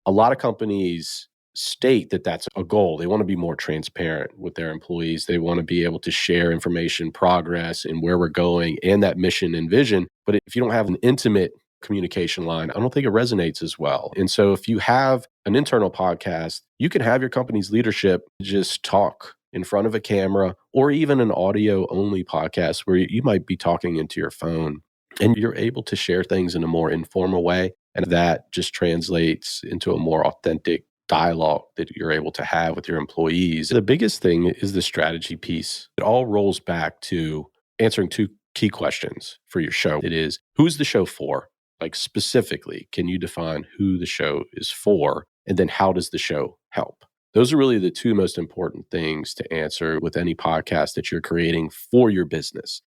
A lot of companies state that that's a goal. They want to be more transparent with their employees. They want to be able to share information, progress, and where we're going and that mission and vision. But if you don't have an intimate communication line, I don't think it resonates as well. And so if you have an internal podcast, you can have your company's leadership just talk in front of a camera, or even an audio only podcast where you might be talking into your phone and you're able to share things in a more informal way. And that just translates into a more authentic dialogue that you're able to have with your employees. The biggest thing is the strategy piece. It all rolls back to answering two key questions for your show. It is, who's the show for? Like specifically, can you define who the show is for? And then how does the show help? Those are really the two most important things to answer with any podcast that you're creating for your business.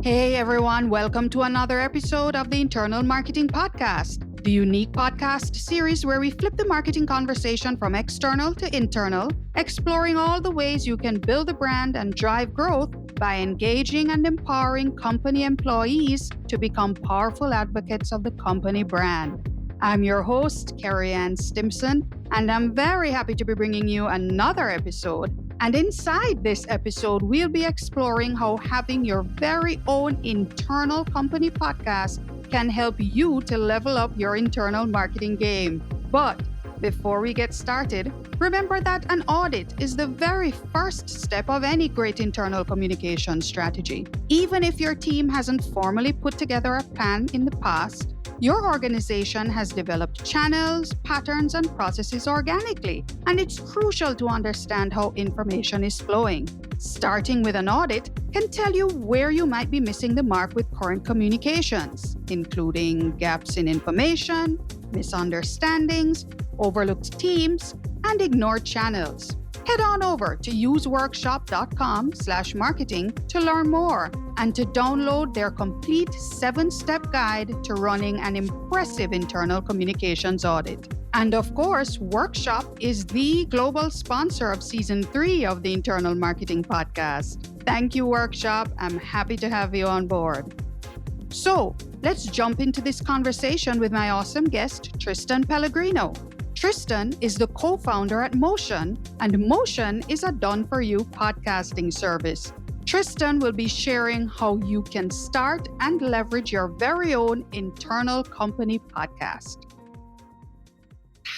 Hey everyone, welcome to another episode of the Internal Marketing Podcast, the unique podcast series where we flip the marketing conversation from external to internal, exploring all the ways you can build a brand and drive growth by engaging and empowering company employees to become powerful advocates of the company brand. I'm your host, Kerry-Ann Stimson, and I'm very happy to be bringing you another episode. And inside this episode, we'll be exploring how having your very own internal company podcast can help you to level up your internal marketing game. But before we get started, remember that an audit is the very first step of any great internal communication strategy. Even if your team hasn't formally put together a plan in the past, your organization has developed channels, patterns, and processes organically, and it's crucial to understand how information is flowing. Starting with an audit can tell you where you might be missing the mark with current communications, including gaps in information, misunderstandings, overlooked teams, and ignored channels. Head on over to useworkshop.com/marketing to learn more and to download their complete 7-step guide to running an impressive internal communications audit. And of course, Workshop is the global sponsor of Season 3 of the Internal Marketing Podcast. Thank you, Workshop. I'm happy to have you on board. So, let's jump into this conversation with my awesome guest, Tristan Pelligrino. Tristan is the co-founder at Motion, and Motion is a done-for-you podcasting service. Tristan will be sharing how you can start and leverage your very own internal company podcast.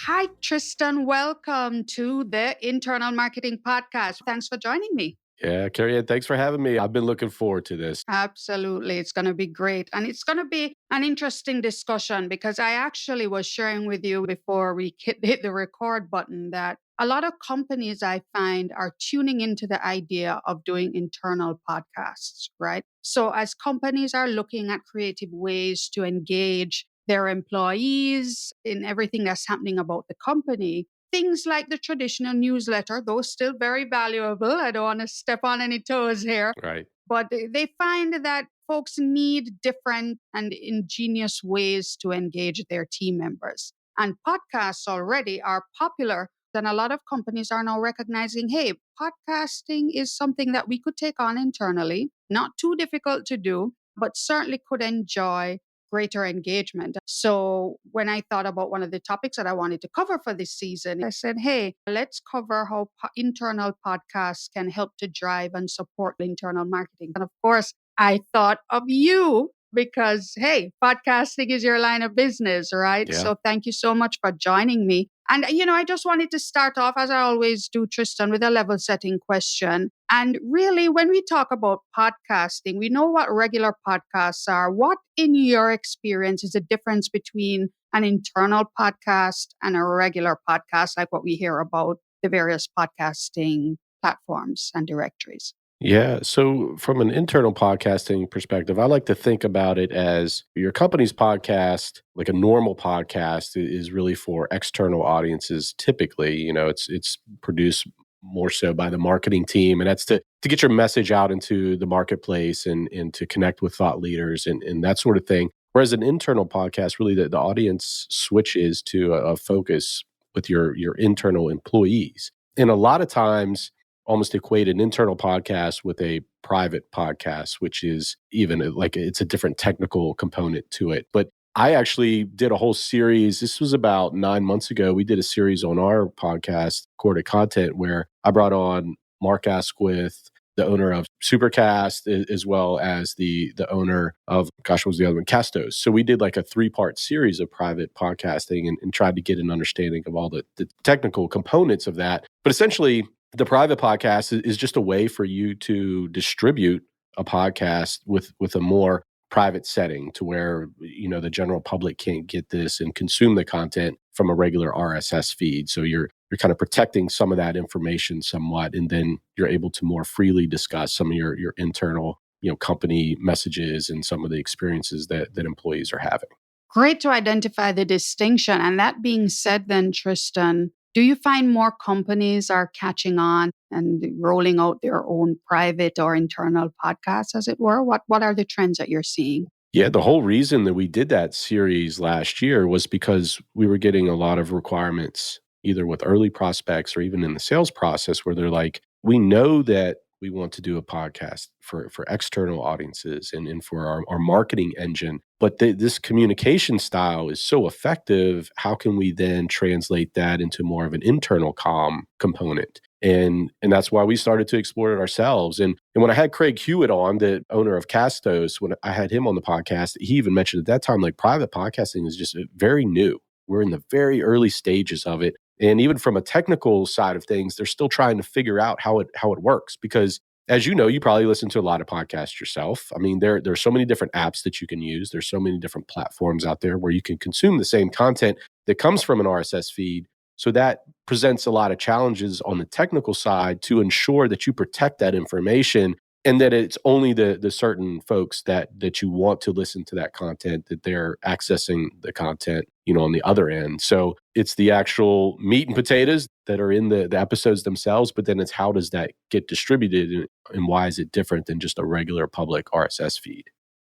Hi, Tristan. Welcome to the Internal Marketing Podcast. Thanks for joining me. Yeah, Kerry-Ann, thanks for having me. I've been looking forward to this. Absolutely. It's going to be great. And it's going to be an interesting discussion because I actually was sharing with you before we hit the record button that a lot of companies I find are tuning into the idea of doing internal podcasts, right? So as companies are looking at creative ways to engage their employees in everything that's happening about the company, things like the traditional newsletter, those still very valuable. I don't want to step on any toes here. Right. But they find that folks need different and ingenious ways to engage their team members. And podcasts already are popular. And a lot of companies are now recognizing, hey, podcasting is something that we could take on internally, not too difficult to do, but certainly could enjoy greater engagement. So when I thought about one of the topics that I wanted to cover for this season, I said, hey, let's cover how internal podcasts can help to drive and support internal marketing. And of course, I thought of you because, hey, podcasting is your line of business, right? Yeah. So thank you so much for joining me. And, I just wanted to start off, as I always do, Tristan, with a level setting question. And really, when we talk about podcasting, we know what regular podcasts are. What, in your experience, is the difference between an internal podcast and a regular podcast, like what we hear about the various podcasting platforms and directories? Yeah. So from an internal podcasting perspective, I like to think about it as your company's podcast, like a normal podcast is really for external audiences. Typically, it's produced more so by the marketing team. And that's to get your message out into the marketplace and to connect with thought leaders and that sort of thing. Whereas an internal podcast, really the audience switches to a focus with your internal employees. And a lot of times, almost equate an internal podcast with a private podcast, which is even like it's a different technical component to it. But I actually did a whole series. This was about 9 months ago. We did a series on our podcast, Recorded Content, where I brought on Mark Asquith, the owner of Supercast, as well as the owner of, gosh, what was the other one? Castos. So we did like a 3-part series of private podcasting and tried to get an understanding of all the technical components of that. But essentially, the private podcast is just a way for you to distribute a podcast with a more private setting to where the general public can't get this and consume the content from a regular RSS feed. So you're kind of protecting some of that information somewhat, and then you're able to more freely discuss some of your internal company messages and some of the experiences that employees are having. Great to identify the distinction. And that being said, then, Tristan, do you find more companies are catching on and rolling out their own private or internal podcasts, as it were? What are the trends that you're seeing? Yeah, the whole reason that we did that series last year was because we were getting a lot of requirements, either with early prospects or even in the sales process, where they're like, we know that we want to do a podcast for external audiences and for our marketing engine, but this communication style is so effective. How can we then translate that into more of an internal comm component? And that's why we started to explore it ourselves. And when I had Craig Hewitt on, the owner of Castos, when I had him on the podcast, he even mentioned at that time, like, private podcasting is just very new. We're in the very early stages of it. And even from a technical side of things, they're still trying to figure out how it works. Because as you know, you probably listen to a lot of podcasts yourself. I mean, there's so many different apps that you can use. There's so many different platforms out there where you can consume the same content that comes from an RSS feed. So that presents a lot of challenges on the technical side to ensure that you protect that information and that it's only the certain folks that you want to listen to that content, that they're accessing the content, on the other end. So it's the actual meat and potatoes that are in the episodes themselves, but then it's how does that get distributed and why is it different than just a regular public RSS feed?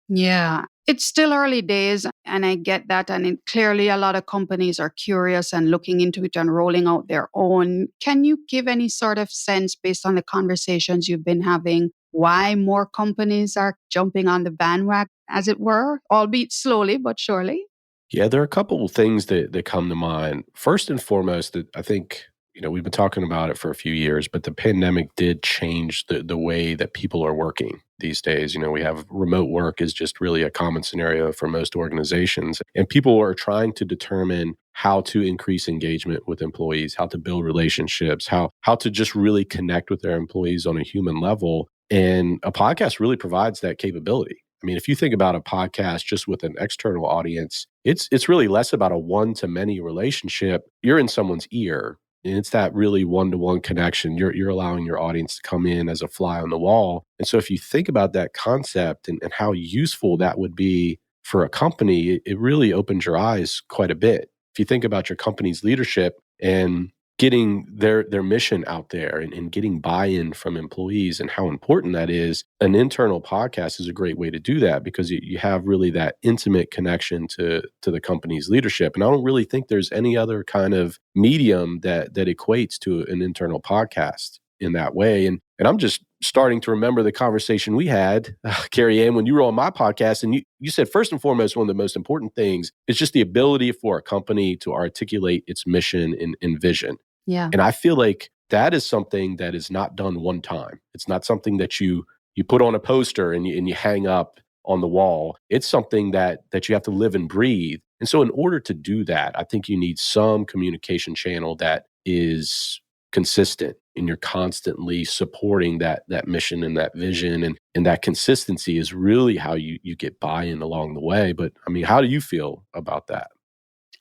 Yeah, it's still early days, and I get that. And clearly, a lot of companies are curious and looking into it and rolling out their own. Can you give any sort of sense, based on the conversations you've been having, why more companies are jumping on the bandwagon, as it were, albeit slowly but surely? Yeah, there are a couple of things that come to mind. First and foremost, that I think, we've been talking about it for a few years, but the pandemic did change the way that people are working these days. We have remote work is just really a common scenario for most organizations. And people are trying to determine how to increase engagement with employees, how to build relationships, how to just really connect with their employees on a human level. And a podcast really provides that capability. I mean, if you think about a podcast just with an external audience, it's really less about a one-to-many relationship. You're in someone's ear, and it's that really one-to-one connection. You're allowing your audience to come in as a fly on the wall. And so if you think about that concept and how useful that would be for a company, it really opens your eyes quite a bit. If you think about your company's leadership and getting their mission out there and getting buy-in from employees and how important that is, an internal podcast is a great way to do that because you have really that intimate connection to the company's leadership. And I don't really think there's any other kind of medium that equates to an internal podcast in that way. And I'm just starting to remember the conversation we had, Kerry-Ann, when you were on my podcast, and you said, first and foremost, one of the most important things is just the ability for a company to articulate its mission and vision. Yeah. And I feel like that is something that is not done one time. It's not something that you put on a poster and you hang up on the wall. It's something that you have to live and breathe. And so in order to do that, I think you need some communication channel that is consistent, and you're constantly supporting that mission and that vision, and that consistency is really how you get buy-in along the way. But I mean, how do you feel about that?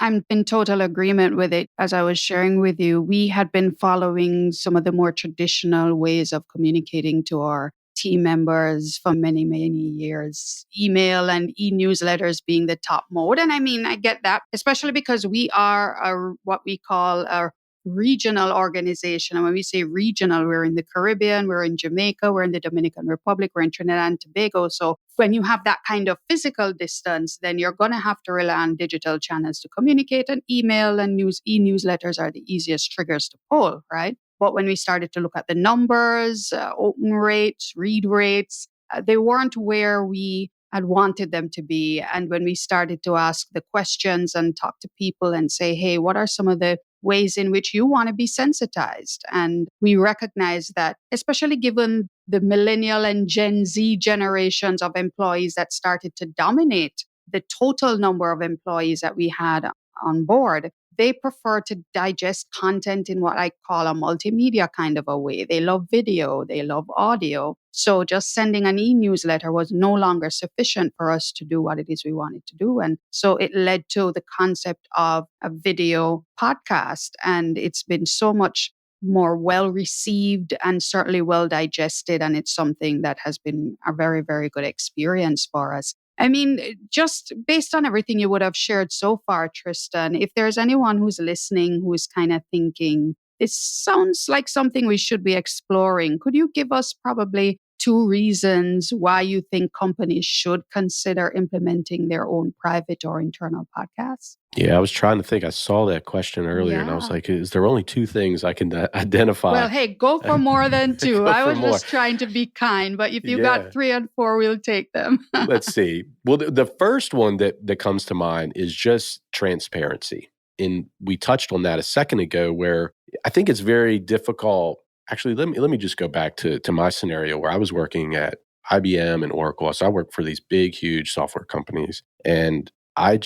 I'm in total agreement with it. As I was sharing with you, we had been following some of the more traditional ways of communicating to our team members for many, many years. Email and e-newsletters being the top mode. And I mean, I get that, especially because we are what we call a regional organization. And when we say regional, we're in the Caribbean, we're in Jamaica, we're in the Dominican Republic, we're in Trinidad and Tobago. So when you have that kind of physical distance, then you're going to have to rely on digital channels to communicate, and email and e-newsletters are the easiest triggers to pull, right? But when we started to look at the numbers, open rates, read rates, they weren't where we had wanted them to be. And when we started to ask the questions and talk to people and say, hey, what are some of the ways in which you want to be sensitized? And we recognize that, especially given the millennial and Gen Z generations of employees that started to dominate the total number of employees that we had on board, they prefer to digest content in what I call a multimedia kind of a way. They love video, they love audio. So just sending an e-newsletter was no longer sufficient for us to do what it is we wanted to do. And so it led to the concept of a video podcast. And it's been so much more well received and certainly well digested. And it's something that has been a very, very good experience for us. I mean, just based on everything you would have shared so far, Tristan, if there's anyone who's listening who's kind of thinking, this sounds like something we should be exploring, could you give us probably 2 reasons why you think companies should consider implementing their own private or internal podcasts? Yeah, I was trying to think. I saw that question earlier and I was Yeah. like, is there only 2 things I can identify? Well, hey, go for more than two. Go I for was more. just trying to be kind, but if you got Yeah. 3 and 4, we'll take them. Let's see. Well, the first one that comes to mind is just transparency. And we touched on that a second ago, where I think it's very difficult. Actually, let me just go back to my scenario where I was working at IBM and Oracle. So I worked for these big, huge software companies. And I'll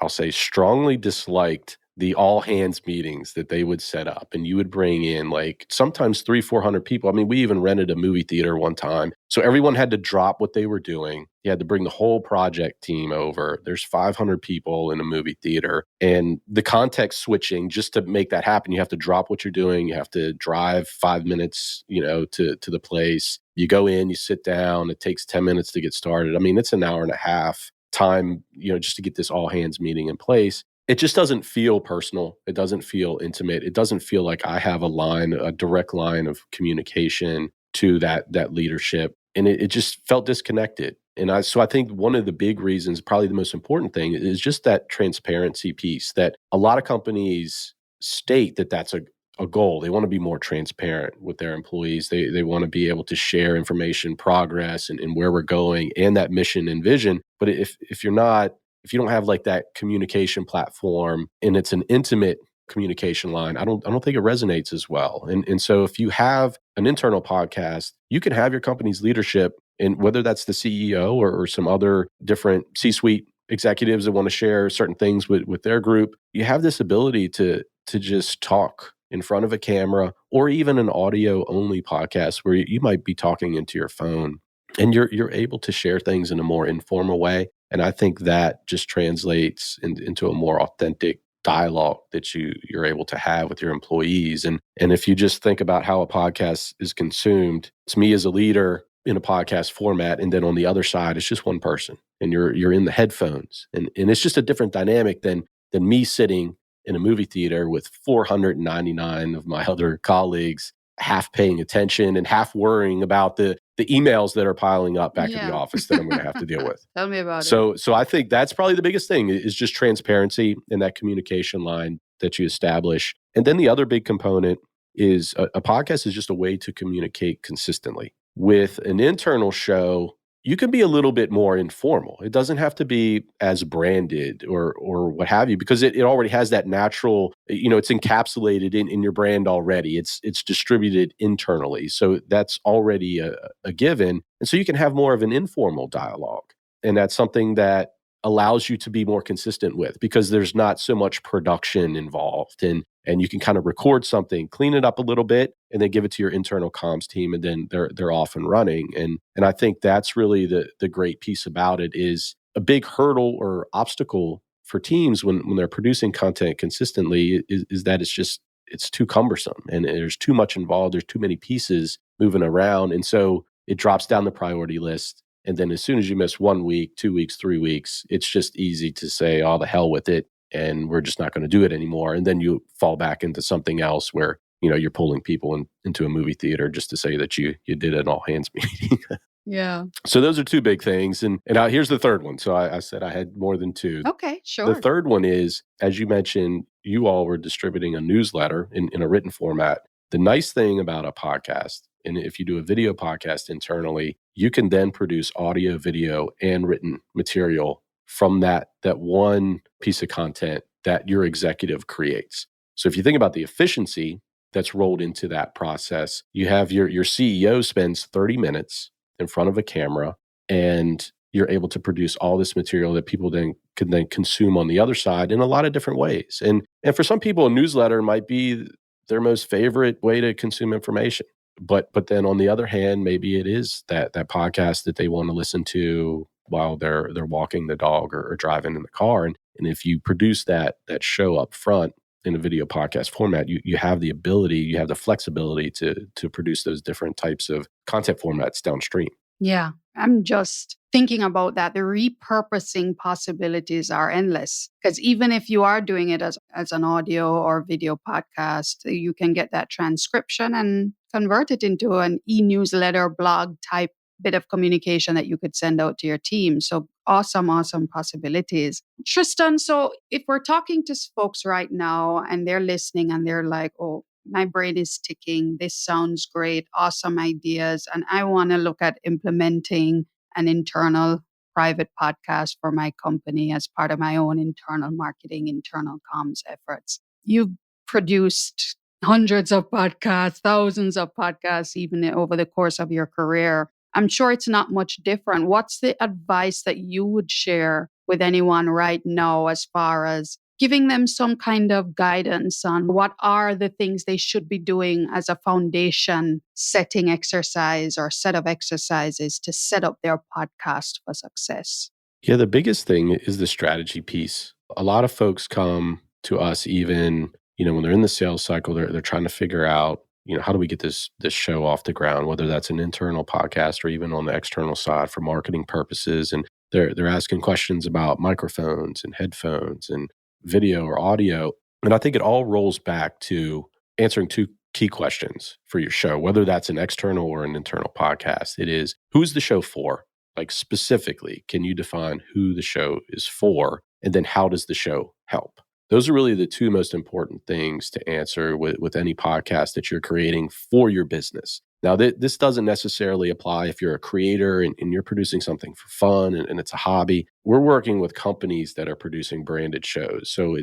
say, strongly disliked the all hands meetings that they would set up. And you would bring in like sometimes 300-400 people. I mean, we even rented a movie theater one time. So everyone had to drop what they were doing. You had to bring the whole project team over. There's 500 people in a movie theater. And the context switching, just to make that happen, you have to drop what you're doing. You have to drive 5 minutes, to the place. You go in, you sit down. It takes 10 minutes to get started. I mean, it's an hour and a half time, just to get this all hands meeting in place. It just doesn't feel personal. It doesn't feel intimate. It doesn't feel like I have a direct line of communication to that leadership. And it just felt disconnected. So I think one of the big reasons, probably the most important thing, is just that transparency piece that a lot of companies state that that's a goal. They want to be more transparent with their employees. They want to be able to share information, progress, and where we're going, and that mission and vision. But if you don't have like that communication platform and it's an intimate communication line, I don't think it resonates as well. And so if you have an internal podcast, you can have your company's leadership, and whether that's the CEO or some other different C-suite executives that want to share certain things with their group, you have this ability to just talk in front of a camera, or even an audio only podcast where you might be talking into your phone, and you're able to share things in a more informal way. And I think that just translates into a more authentic dialogue that you're able to have with your employees. And if you just think about how a podcast is consumed, it's me as a leader in a podcast format, and then on the other side, it's just one person, and you're in the headphones, and it's just a different dynamic than me sitting in a movie theater with 499 of my other colleagues, half paying attention and half worrying about the emails that are piling up back at the office that I'm going to have to deal with. Tell me about it. So I think that's probably the biggest thing, is just transparency and that communication line that you establish. And then the other big component is a podcast is just a way to communicate consistently. With an internal show, you can be a little bit more informal. It doesn't have to be as branded or what have you, because it already has that natural, it's encapsulated in your brand already. It's distributed internally. So that's already a given. And so you can have more of an informal dialogue. And that's something that allows you to be more consistent with, because there's not so much production involved. And you can kind of record something, clean it up a little bit, and then give it to your internal comms team, and then they're off and running. And I think that's really the great piece about it. Is a big hurdle or obstacle for teams when they're producing content consistently is that it's too cumbersome, and there's too much involved. There's too many pieces moving around. And so it drops down the priority list. And then as soon as you miss 1 week, 2 weeks, 3 weeks, it's just easy to say, oh, the hell with it, and we're just not going to do it anymore. And then you fall back into something else where, you're pulling people into a movie theater just to say that you did an all hands meeting. Yeah. So those are 2 big things. And here's the third one. So I said I had more than 2. Okay, sure. The third one is, as you mentioned, you all were distributing a newsletter in a written format. The nice thing about a podcast And if you do a video podcast internally, you can then produce audio, video, and written material from that one piece of content that your executive creates. So if you think about the efficiency that's rolled into that process, you have your CEO spends 30 minutes in front of a camera, and you're able to produce all this material that people then can then consume on the other side in a lot of different ways. And for some people, a newsletter might be their most favorite way to consume information. But then on the other hand, maybe it is that podcast that they want to listen to while they're walking the dog or driving in the car. And if you produce that show up front in a video podcast format, you have the ability, you have the flexibility to produce those different types of content formats downstream. Yeah, I'm just thinking about that. The repurposing possibilities are endless, because even if you are doing it as an audio or video podcast, you can get that transcription and convert it into an e-newsletter blog type bit of communication that you could send out to your team. So awesome possibilities. Tristan, so if we're talking to folks right now and they're listening and they're like, oh, my brain is ticking. This sounds great. Awesome ideas. And I want to look at implementing an internal private podcast for my company as part of my own internal marketing, internal comms efforts. You've produced hundreds of podcasts, thousands of podcasts, even over the course of your career. I'm sure it's not much different. What's the advice that you would share with anyone right now as far as giving them some kind of guidance on what are the things they should be doing as a foundation setting exercise or set of exercises to set up their podcast for success? Yeah, the biggest thing is the strategy piece. A lot of folks come to us even, when they're in the sales cycle, they're trying to figure out, how do we get this show off the ground, whether that's an internal podcast or even on the external side for marketing purposes. And they're asking questions about microphones and headphones and video or audio. And I think it all rolls back to answering two key questions for your show, whether that's an external or an internal podcast. It is, who's the show for? Like specifically, can you define who the show is for? And then how does the show help? Those are really the two most important things to answer with any podcast that you're creating for your business. Now, this doesn't necessarily apply if you're a creator and you're producing something for fun and it's a hobby. We're working with companies that are producing branded shows. So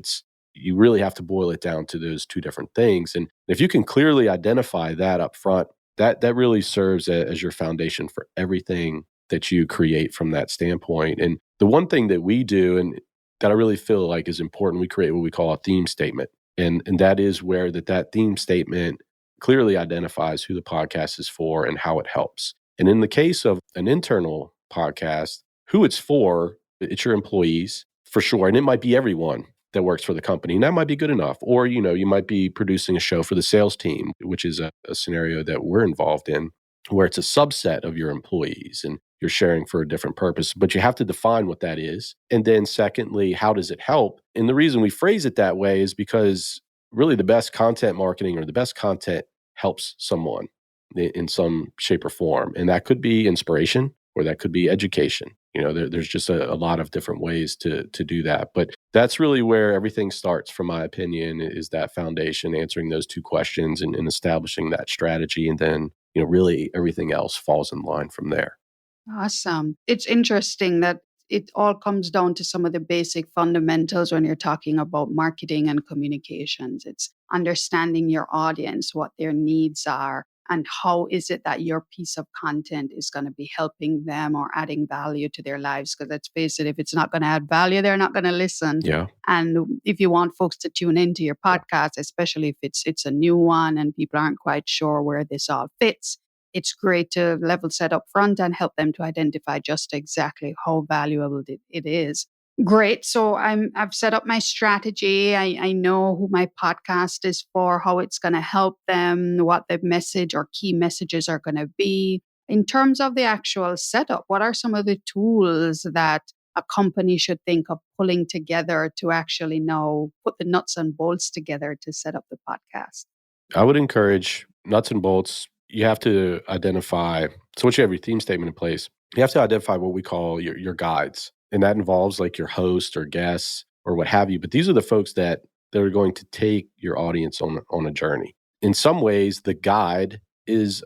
you really have to boil it down to those two different things. And if you can clearly identify that up front, that really serves as your foundation for everything that you create from that standpoint. And the one thing that we do and that I really feel like is important, we create what we call a theme statement. And that is where that theme statement clearly identifies who the podcast is for and how it helps. And in the case of an internal podcast, who it's for, it's your employees for sure. And it might be everyone that works for the company. And that might be good enough. Or, you might be producing a show for the sales team, which is a scenario that we're involved in, where it's a subset of your employees and you're sharing for a different purpose. But you have to define what that is. And then secondly, how does it help? And the reason we phrase it that way is because really the best content marketing or the best content helps someone in some shape or form. And that could be inspiration or that could be education. There's just a lot of different ways to do that. But that's really where everything starts, from my opinion, is that foundation, answering those two questions and establishing that strategy. And then, really everything else falls in line from there. Awesome. It's interesting that it all comes down to some of the basic fundamentals when you're talking about marketing and communications. It's understanding your audience, what their needs are, and how is it that your piece of content is going to be helping them or adding value to their lives. Because let's face it, if it's not going to add value, they're not going to listen. Yeah. And if you want folks to tune into your podcast, especially if it's a new one and people aren't quite sure where this all fits, it's great to level set up front and help them to identify just exactly how valuable it is. Great. So I've set up my strategy. I know who my podcast is for, how it's going to help them, what the message or key messages are going to be. In terms of the actual setup, what are some of the tools that a company should think of pulling together to actually know, put the nuts and bolts together to set up the podcast? I would encourage nuts and bolts. You have to identify, so once you have your theme statement in place, you have to identify what we call your guides. And that involves like your host or guests or what have you. But these are the folks that are going to take your audience on a journey. In some ways, the guide is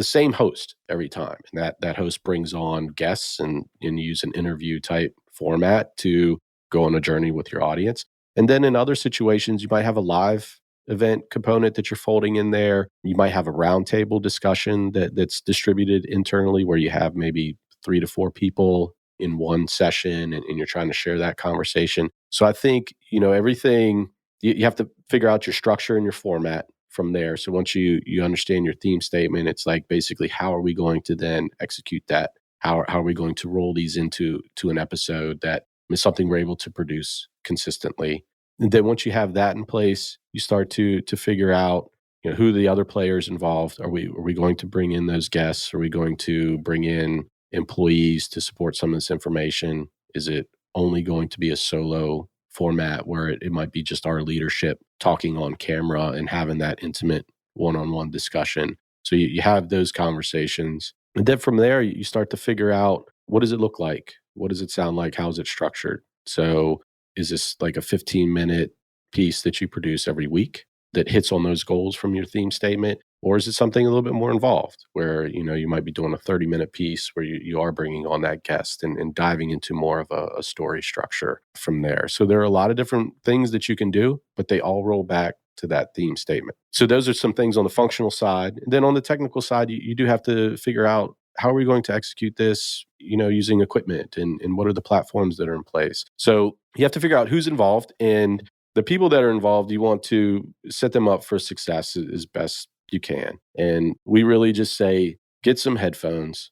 the same host every time. And that host brings on guests and use an interview type format to go on a journey with your audience. And then in other situations, you might have a live event component that you're folding in there. You might have a roundtable discussion that's distributed internally where you have maybe 3 to 4 people in one session and you're trying to share that conversation. So I think, everything, you have to figure out your structure and your format from there. So once you understand your theme statement, it's like basically how are we going to then execute that? How are we going to roll these into an episode that is something we're able to produce consistently? And then once you have that in place, you start to figure out, who are the other players involved. Are we going to bring in those guests? Are we going to bring in employees to support some of this information? Is it only going to be a solo format where it might be just our leadership talking on camera and having that intimate one-on-one discussion? So you have those conversations. And then from there, you start to figure out, what does it look like? What does it sound like? How is it structured? So is this like a 15-minute piece that you produce every week that hits on those goals from your theme statement? Or is it something a little bit more involved where, you might be doing a 30-minute piece where you are bringing on that guest and diving into more of a story structure from there? So there are a lot of different things that you can do, but they all roll back to that theme statement. So those are some things on the functional side. And then on the technical side, you do have to figure out, how are we going to execute this, using equipment and what are the platforms that are in place? So you have to figure out who's involved, and the people that are involved, you want to set them up for success as best you can. And we really just say, get some headphones,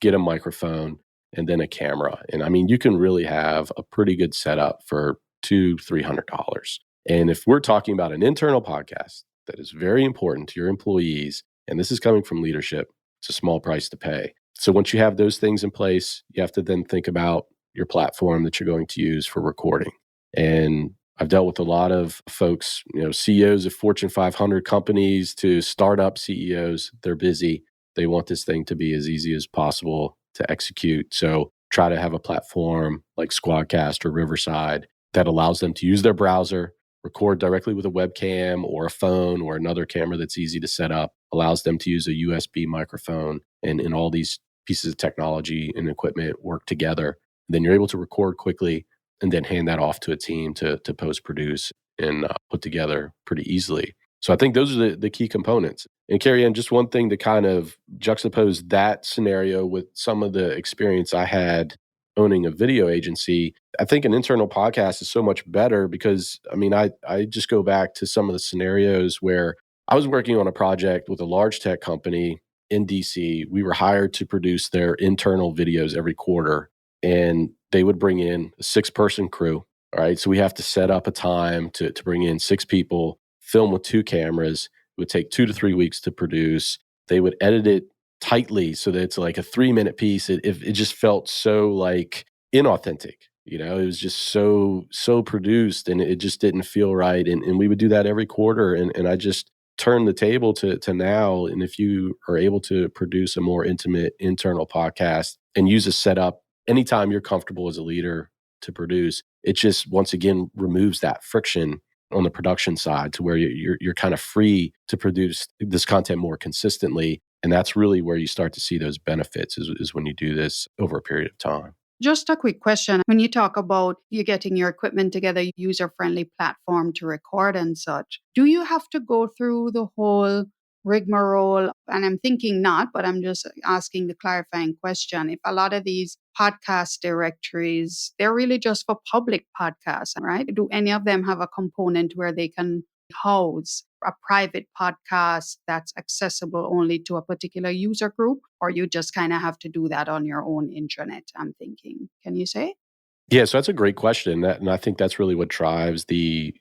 get a microphone, and then a camera. And I mean, you can really have a pretty good setup for $200-$300. And if we're talking about an internal podcast that is very important to your employees, and this is coming from leadership, it's a small price to pay. So once you have those things in place, you have to then think about your platform that you're going to use for recording. And I've dealt with a lot of folks, CEOs of Fortune 500 companies to startup CEOs. They're busy. They want this thing to be as easy as possible to execute. So try to have a platform like Squadcast or Riverside that allows them to use their browser, record directly with a webcam or a phone or another camera that's easy to set up, allows them to use a USB microphone, and all these pieces of technology and equipment work together. And then you're able to record quickly and then hand that off to a team to post-produce and put together pretty easily. So I think those are the key components. And Kerry-Ann, just one thing to kind of juxtapose that scenario with some of the experience I had owning a video agency. I think an internal podcast is so much better because, I mean, I just go back to some of the scenarios where I was working on a project with a large tech company in DC. We were hired to produce their internal videos every quarter, and they would bring in a 6-person crew. All right. So we have to set up a time to bring in 6 people, film with 2 cameras. It would take 2 to 3 weeks to produce. They would edit it tightly so that it's like a 3-minute piece. It just felt so like inauthentic. It was just so produced, and it just didn't feel right. And we would do that every quarter. And I just turned the table to now. And if you are able to produce a more intimate internal podcast and use a setup anytime you're comfortable as a leader to produce, it just once again removes that friction on the production side to where you're kind of free to produce this content more consistently. And that's really where you start to see those benefits is when you do this over a period of time. Just a quick question. When you talk about you getting your equipment together, user-friendly platform to record and such, do you have to go through the whole rigmarole? And I'm thinking not, but I'm just asking the clarifying question. If a lot of these podcast directories, they're really just for public podcasts, right? Do any of them have a component where they can house a private podcast that's accessible only to a particular user group, or you just kind of have to do that on your own intranet? I'm thinking. Can you say? Yeah, so that's a great question. And I think that's really what drives the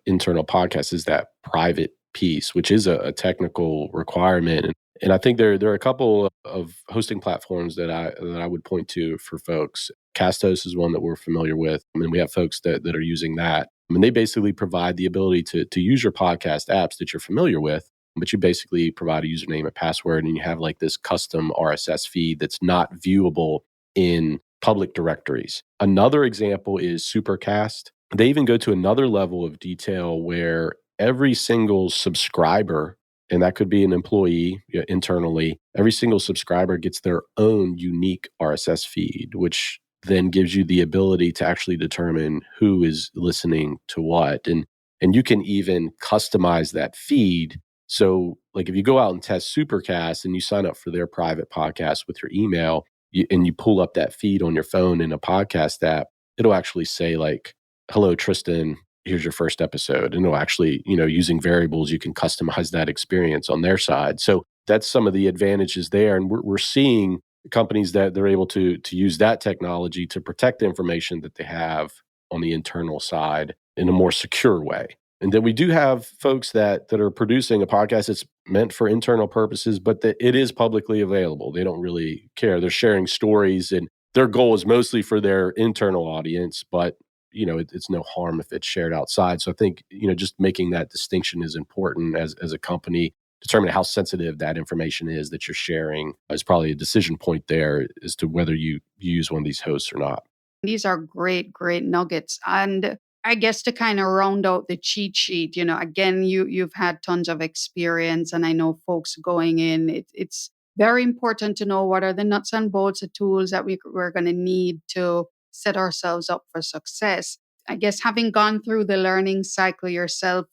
internal podcast is that private piece, which is a technical requirement. And I think there are a couple of hosting platforms that I would point to for folks. Castos is one that we're familiar with. I mean, we have folks that are using that. I mean, they basically provide the ability to use your podcast apps that you're familiar with, but you basically provide a username and password, and you have like this custom RSS feed that's not viewable in public directories. Another example is Supercast. They even go to another level of detail where every single subscriber and that could be an employee internally. Every single subscriber gets their own unique RSS feed, which then gives you the ability to actually determine who is listening to what. And you can even customize that feed. So like if you go out and test Supercast and you sign up for their private podcast with your email, and you pull up that feed on your phone in a podcast app, it'll actually say like, hello, Tristan, here's your first episode. And it'll actually, using variables, you can customize that experience on their side. So that's some of the advantages there. And we're seeing companies that they're able to use that technology to protect the information that they have on the internal side in a more secure way. And then we do have folks that are producing a podcast that's meant for internal purposes, but that it is publicly available. They don't really care. They're sharing stories, and their goal is mostly for their internal audience, but it's no harm if it's shared outside. So I think, just making that distinction is important as a company. Determine how sensitive that information is that you're sharing is probably a decision point there as to whether you use one of these hosts or not. These are great, great nuggets. And I guess to kind of round out the cheat sheet, again, you've had tons of experience, and I know folks going in, it's very important to know what are the nuts and bolts of tools that we're going to need to set ourselves up for success. I guess having gone through the learning cycle yourself,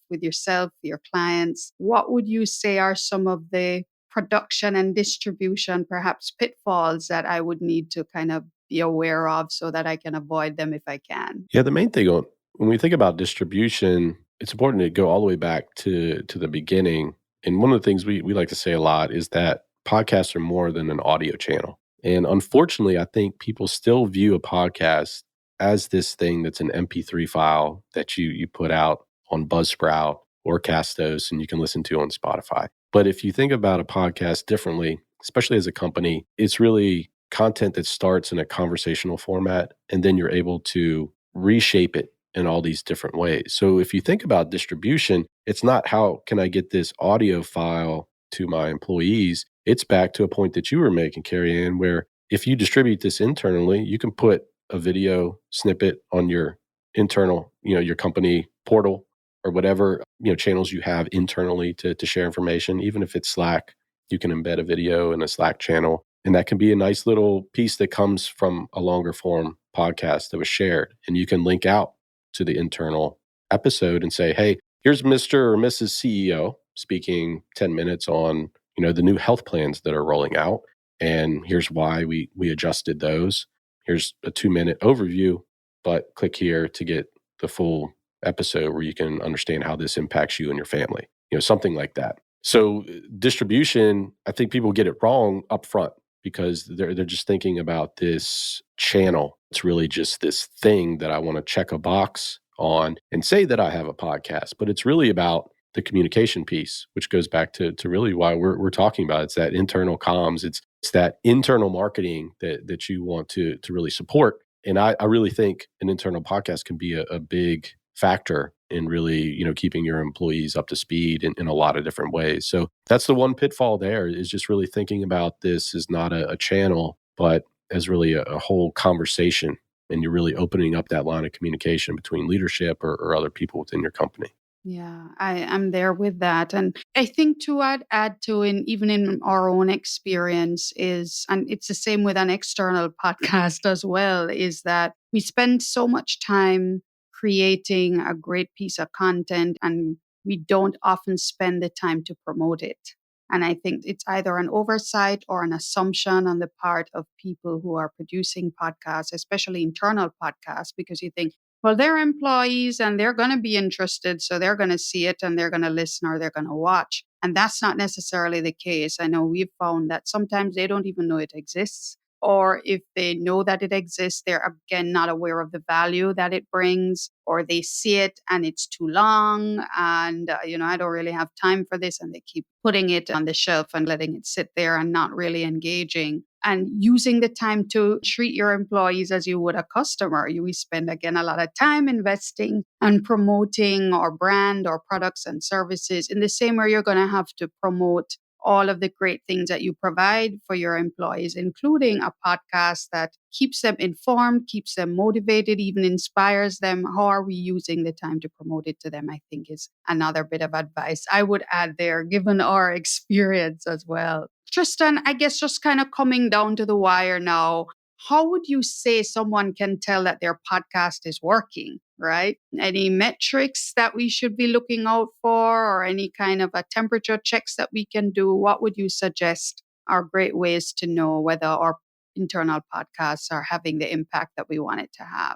your clients, what would you say are some of the production and distribution, perhaps pitfalls that I would need to kind of be aware of so that I can avoid them if I can? Yeah, the main thing when we think about distribution, it's important to go all the way back to the beginning. And one of the things we like to say a lot is that podcasts are more than an audio channel. And unfortunately, I think people still view a podcast as this thing that's an MP3 file that you put out on Buzzsprout or Castos and you can listen to on Spotify. But if you think about a podcast differently, especially as a company, it's really content that starts in a conversational format, and then you're able to reshape it in all these different ways. So if you think about distribution, it's not how can I get this audio file to my employees? It's back to a point that you were making, Kerry-Ann, where if you distribute this internally, you can put a video snippet on your internal, your company portal or whatever, channels you have internally to share information. Even if it's Slack, you can embed a video in a Slack channel. And that can be a nice little piece that comes from a longer form podcast that was shared. And you can link out to the internal episode and say, hey, here's Mr. or Mrs. CEO speaking 10 minutes on, the new health plans that are rolling out. And here's why we adjusted those. Here's a 2-minute overview, but click here to get the full episode where you can understand how this impacts you and your family, something like that. So distribution, I think people get it wrong up front because they're just thinking about this channel. It's really just this thing that I want to check a box on and say that I have a podcast, but it's really about the communication piece, which goes back to really why we're talking about it. It's that internal comms. It's that internal marketing that you want to really support. And I really think an internal podcast can be a big factor in really, keeping your employees up to speed in a lot of different ways. So that's the one pitfall there, is just really thinking about this as not a channel, but as really a whole conversation. And you're really opening up that line of communication between leadership or other people within your company. Yeah, I'm there with that. And I think to add to, even in our own experience is, and it's the same with an external podcast as well, is that we spend so much time creating a great piece of content and we don't often spend the time to promote it. And I think it's either an oversight or an assumption on the part of people who are producing podcasts, especially internal podcasts, because you think, well, they're employees and they're going to be interested. So they're going to see it and they're going to listen or they're going to watch. And that's not necessarily the case. I know we've found that sometimes they don't even know it exists. Or if they know that it exists, they're again not aware of the value that it brings, or they see it and it's too long. And, I don't really have time for this. And they keep putting it on the shelf and letting it sit there and not really engaging. And using the time to treat your employees as you would a customer. We spend, again, a lot of time investing and promoting our brand or products and services in the same way you're going to have to promote all of the great things that you provide for your employees, including a podcast that keeps them informed, keeps them motivated, even inspires them. How are we using the time to promote it to them? I think is another bit of advice I would add there, given our experience as well. Tristan, I guess just kind of coming down to the wire now, how would you say someone can tell that their podcast is working, right? Any metrics that we should be looking out for or any kind of a temperature checks that we can do? What would you suggest are great ways to know whether our internal podcasts are having the impact that we want it to have?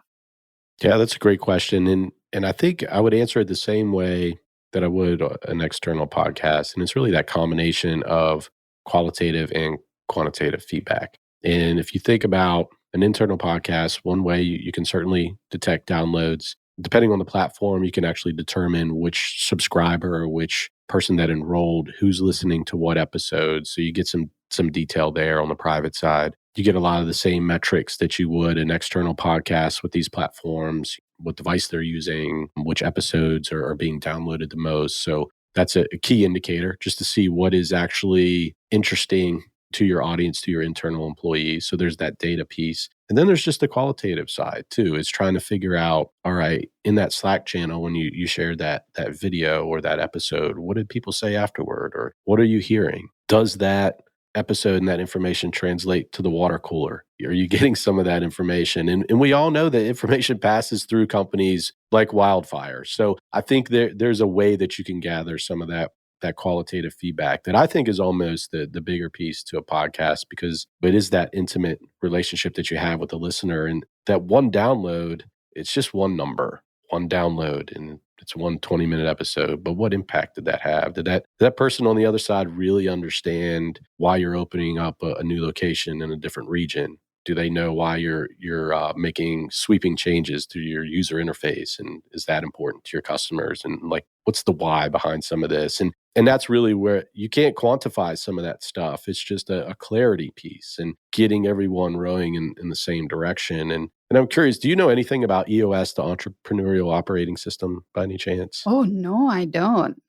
Yeah, that's a great question, and I think I would answer it the same way that I would an external podcast, and it's really that combination of qualitative and quantitative feedback. And if you think about an internal podcast, one way you can certainly detect downloads. Depending on the platform, you can actually determine which subscriber or which person that enrolled, who's listening to what episodes. So you get some detail there on the private side. You get a lot of the same metrics that you would an external podcast with these platforms, what device they're using, which episodes are being downloaded the most. So that's a key indicator just to see what is actually interesting to your audience, to your internal employees. So there's that data piece. And then there's just the qualitative side too. It's trying to figure out, all right, in that Slack channel, when you shared that video or that episode, what did people say afterward? Or what are you hearing? Does that episode and that information translate to the water cooler? Are you getting some of that information? And we all know that information passes through companies like wildfire. So I think there's a way that you can gather some of that qualitative feedback that I think is almost the bigger piece to a podcast, because it is that intimate relationship that you have with the listener. And that one download, it's just one number, one download, and it's one 20-minute episode. But what impact did that have? Did that person on the other side really understand why you're opening up a new location in a different region? Do they know why you're making sweeping changes to your user interface? And is that important to your customers? And like, what's the why behind some of this? And that's really where you can't quantify some of that stuff. It's just a clarity piece and getting everyone rowing in the same direction. And I'm curious, do you know anything about EOS, the entrepreneurial operating system, by any chance? Oh, no, I don't.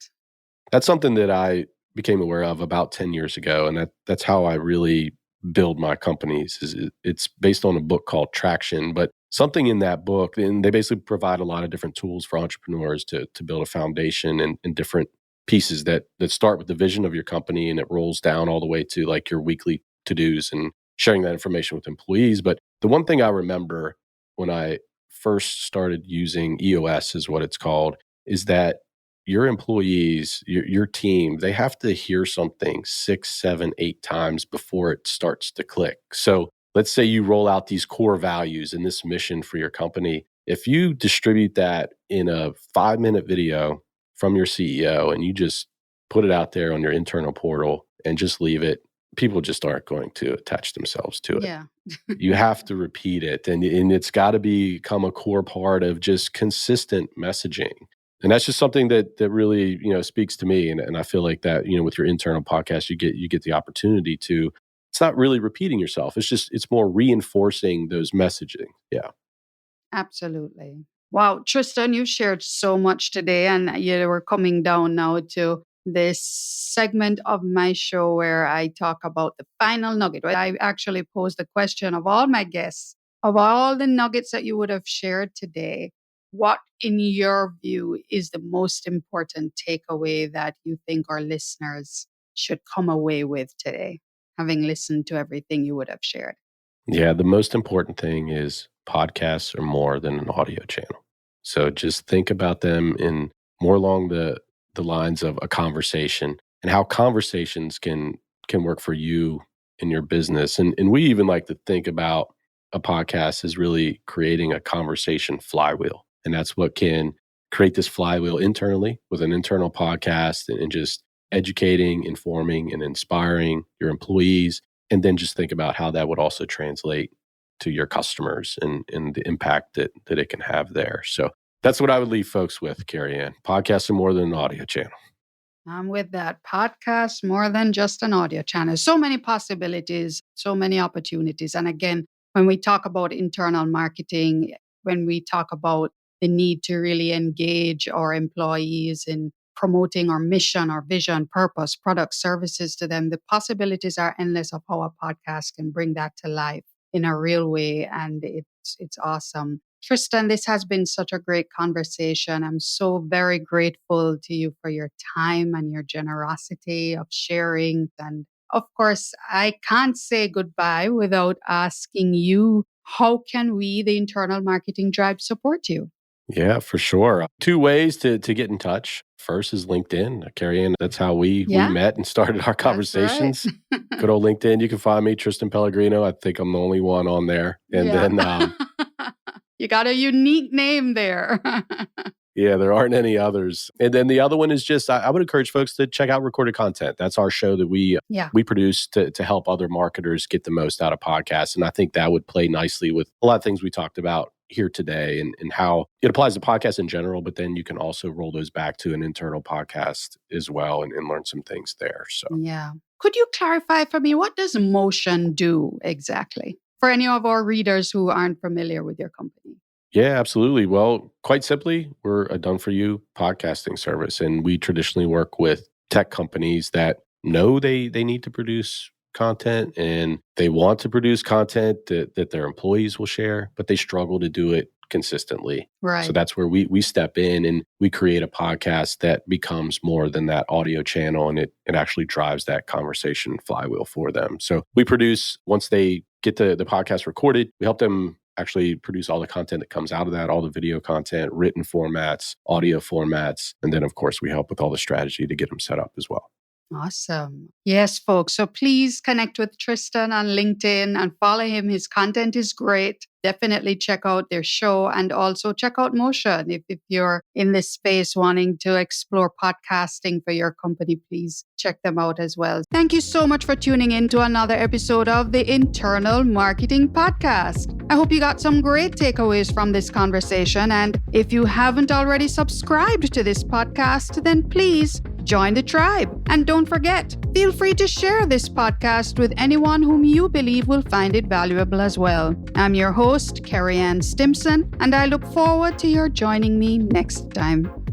That's something that I became aware of about 10 years ago, and that's how I really build my companies. It's based on a book called Traction, but something in that book, and they basically provide a lot of different tools for entrepreneurs to build a foundation and different pieces that start with the vision of your company, and it rolls down all the way to like your weekly to-dos and sharing that information with employees. But the one thing I remember when I first started using EOS, is what it's called, is that your employees, your team, they have to hear something 6, 7, 8 times before it starts to click. So let's say you roll out these core values and this mission for your company. If you distribute that in a 5-minute video from your CEO and you just put it out there on your internal portal and just leave it, people just aren't going to attach themselves to it. Yeah. You have to repeat it, and it's got to become a core part of just consistent messaging. And that's just something that really, speaks to me. And I feel like that, with your internal podcast, you get the opportunity to, it's not really repeating yourself. It's more reinforcing those messaging. Yeah. Absolutely. Wow, Tristan, you shared so much today, and we're coming down now to this segment of my show where I talk about the final nugget. Right? I actually posed the question of all my guests, of all the nuggets that you would have shared today, what, in your view, is the most important takeaway that you think our listeners should come away with today, having listened to everything you would have shared? Yeah. The most important thing is podcasts are more than an audio channel. So just think about them in more along the lines of a conversation and how conversations can work for you in your business. And we even like to think about a podcast as really creating a conversation flywheel. And that's what can create this flywheel internally with an internal podcast and just educating, informing, and inspiring your employees. And then just think about how that would also translate to your customers and the impact that it can have there. So that's what I would leave folks with, Kerry-Ann. Podcasts are more than an audio channel. I'm with that. Podcast more than just an audio channel. So many possibilities, so many opportunities. And again, when we talk about internal marketing, when we talk about the need to really engage our employees in promoting our mission, our vision, purpose, products, services to them, the possibilities are endless of how a podcast can bring that to life in a real way. And it's awesome. Tristan, this has been such a great conversation. I'm so very grateful to you for your time and your generosity of sharing. And of course, I can't say goodbye without asking you, how can we, the Internal Marketing Tribe, support you? Yeah, for sure. Two ways to get in touch. First is LinkedIn. Kerry-Ann, that's how we Yeah, met and started our that's right. conversations. Good old LinkedIn. You can find me, Tristan Pelligrino. I think I'm the only one on there. And Yeah. then You got a unique name there. yeah, there aren't any others. And then the other one is just I would encourage folks to check out Recorded Content. That's our show that Yeah. we produce to help other marketers get the most out of podcasts. And I think that would play nicely with a lot of things we talked about here today and how it applies to podcasts in general, but then you can also roll those back to an internal podcast as well and learn some things there. So Yeah. Could you clarify for me, what does Motion do exactly for any of our readers who aren't familiar with your company? yeah, absolutely. Well, quite simply, we're a done for you podcasting service. And we traditionally work with tech companies that know they need to produce content and they want to produce content that their employees will share, but they struggle to do it consistently. So Right. that's where we step in and we create a podcast that becomes more than that audio channel, and it actually drives that conversation flywheel for them. So we produce, once they get the podcast recorded, we help them actually produce all the content that comes out of that, all the video content, written formats, audio formats. And then, of course, we help with all the strategy to get them set up as well. Awesome. Yes, folks. So please connect with Tristan on LinkedIn and follow him. His content is great. Definitely check out their show and also check out Motion. If you're in this space wanting to explore podcasting for your company, please check them out as well. Thank you so much for tuning in to another episode of the Internal Marketing Podcast. I hope you got some great takeaways from this conversation. And if you haven't already subscribed to this podcast, then please join the tribe. And don't forget, feel free to share this podcast with anyone whom you believe will find it valuable as well. I'm your host, Kerry-Ann Stimson, and I look forward to your joining me next time.